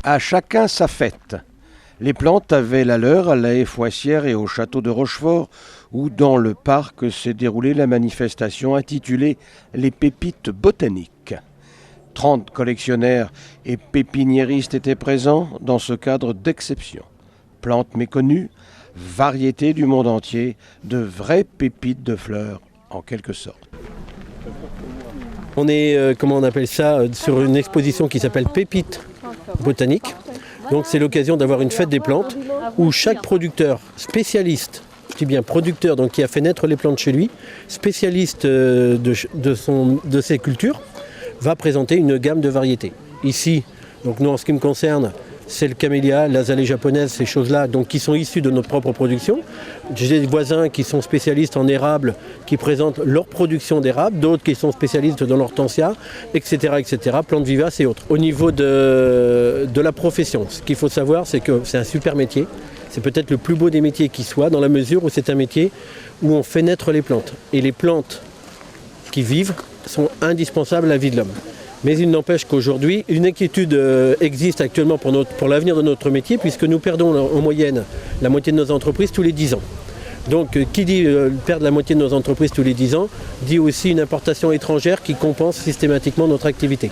À chacun sa fête. Les plantes avaient la leur à la haie Foissière et au château de Rochefort, où dans le parc s'est déroulée la manifestation intitulée « Les pépites botaniques ». 30 collectionneurs et pépiniéristes étaient présents dans ce cadre d'exception. Plantes méconnues, variétés du monde entier, de vraies pépites de fleurs en quelque sorte. On est, comment on appelle ça, sur une exposition qui s'appelle Pépites botaniques. Donc c'est l'occasion d'avoir une fête des plantes où chaque producteur spécialiste, je dis bien producteur, donc qui a fait naître les plantes chez lui, spécialiste de ses cultures, va présenter une gamme de variétés. Ici, donc nous en ce qui me concerne, c'est le camélia, l'azalée japonaise, ces choses-là, donc qui sont issues de notre propre production. J'ai des voisins qui sont spécialistes en érable, qui présentent leur production d'érable, d'autres qui sont spécialistes dans l'hortensia, etc., plantes vivaces et autres. Au niveau de la profession, ce qu'il faut savoir, c'est que c'est un super métier. C'est peut-être le plus beau des métiers qui soit, dans la mesure où c'est un métier où on fait naître les plantes. Et les plantes qui vivent sont indispensables à la vie de l'homme. Mais il n'empêche qu'aujourd'hui, une inquiétude existe actuellement pour l'avenir de notre métier, puisque nous perdons en moyenne la moitié de nos entreprises tous les 10 ans. Donc qui dit perdre la moitié de nos entreprises tous les 10 ans, dit aussi une importation étrangère qui compense systématiquement notre activité.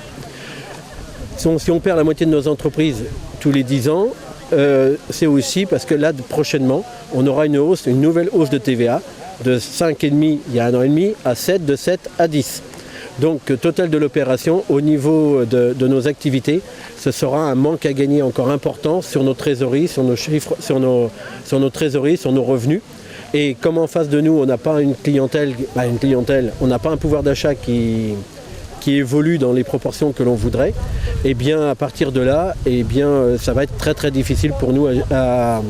Si on perd la moitié de nos entreprises tous les 10 ans, c'est aussi parce que là, prochainement, on aura une nouvelle hausse de TVA de 5,5 il y a 1 an et demi à 7, de 7 à 10. Donc total de l'opération, au niveau de nos activités, ce sera un manque à gagner encore important sur nos trésoreries, sur nos chiffres, sur nos trésoreries, sur nos revenus. Et comme en face de nous, on n'a pas une clientèle, on n'a pas un pouvoir d'achat qui évolue dans les proportions que l'on voudrait, et bien à partir de là, ça va être très très difficile pour nous à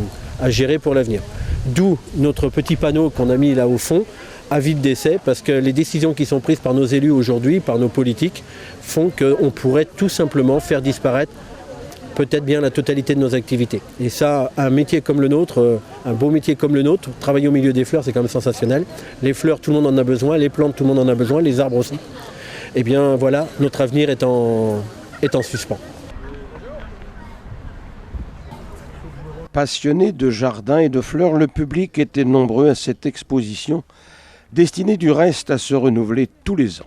gérer pour l'avenir. D'où notre petit panneau qu'on a mis là au fond, avis de décès, parce que les décisions qui sont prises par nos élus aujourd'hui, par nos politiques, font qu'on pourrait tout simplement faire disparaître peut-être bien la totalité de nos activités. Et ça, un métier comme le nôtre, un beau métier comme le nôtre, travailler au milieu des fleurs, c'est quand même sensationnel. Les fleurs, tout le monde en a besoin, les plantes, tout le monde en a besoin, les arbres aussi. Et bien voilà, notre avenir est en suspens. Passionné de jardins et de fleurs, le public était nombreux à cette exposition, destinée du reste à se renouveler tous les ans.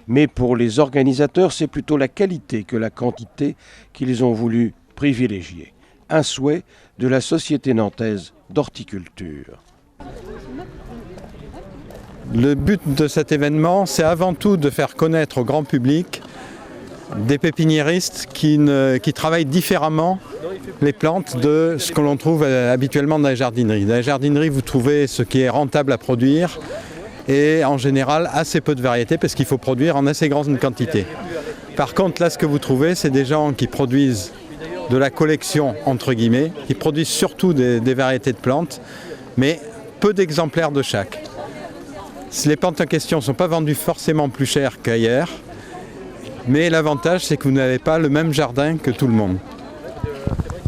Mais pour les organisateurs, c'est plutôt la qualité que la quantité qu'ils ont voulu privilégier. Un souhait de la Société nantaise d'horticulture. Le but de cet événement, c'est avant tout de faire connaître au grand public des pépiniéristes qui travaillent différemment les plantes de ce que l'on trouve habituellement dans les jardineries. Dans les jardineries, vous trouvez ce qui est rentable à produire et en général assez peu de variétés parce qu'il faut produire en assez grande quantité. Par contre, là, ce que vous trouvez, c'est des gens qui produisent de la collection, entre guillemets, qui produisent surtout des variétés de plantes, mais peu d'exemplaires de chaque. Les plantes en question ne sont pas vendues forcément plus cher qu'ailleurs, mais l'avantage, c'est que vous n'avez pas le même jardin que tout le monde.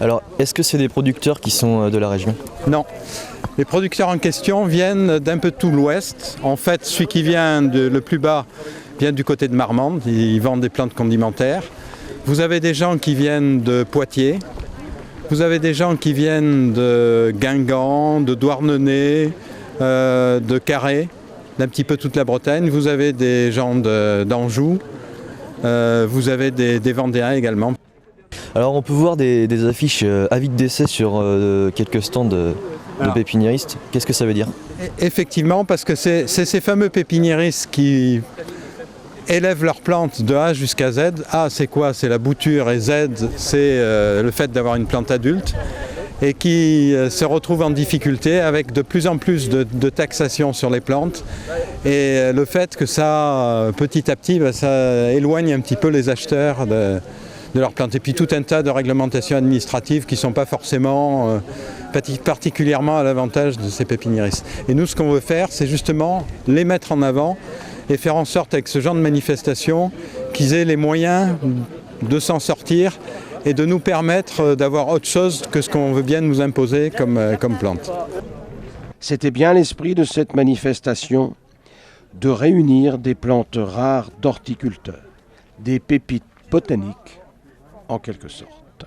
Alors, est-ce que c'est des producteurs qui sont de la région ? Non. Les producteurs en question viennent d'un peu tout l'ouest. En fait, celui qui vient le plus bas vient du côté de Marmande. Ils vendent des plantes condimentaires. Vous avez des gens qui viennent de Poitiers. Vous avez des gens qui viennent de Guingamp, de Douarnenez, de Carhaix, d'un petit peu toute la Bretagne. Vous avez des gens d'Anjou. Vous avez des Vendéens également. Alors on peut voir des affiches avis de décès sur quelques stands de pépiniéristes. Qu'est-ce que ça veut dire ? Effectivement, parce que c'est ces fameux pépiniéristes qui élèvent leurs plantes de A jusqu'à Z. A, c'est quoi ? C'est la bouture, et Z, c'est le fait d'avoir une plante adulte, et qui se retrouvent en difficulté avec de plus en plus de taxation sur les plantes. Et le fait que ça, petit à petit, ça éloigne un petit peu les acheteurs de leurs plantes. Et puis tout un tas de réglementations administratives qui ne sont pas forcément particulièrement à l'avantage de ces pépiniéristes. Et nous, ce qu'on veut faire, c'est justement les mettre en avant et faire en sorte avec ce genre de manifestation qu'ils aient les moyens de s'en sortir et de nous permettre d'avoir autre chose que ce qu'on veut bien nous imposer comme plante. C'était bien l'esprit de cette manifestation, de réunir des plantes rares d'horticulteurs, des pépites botaniques en quelque sorte.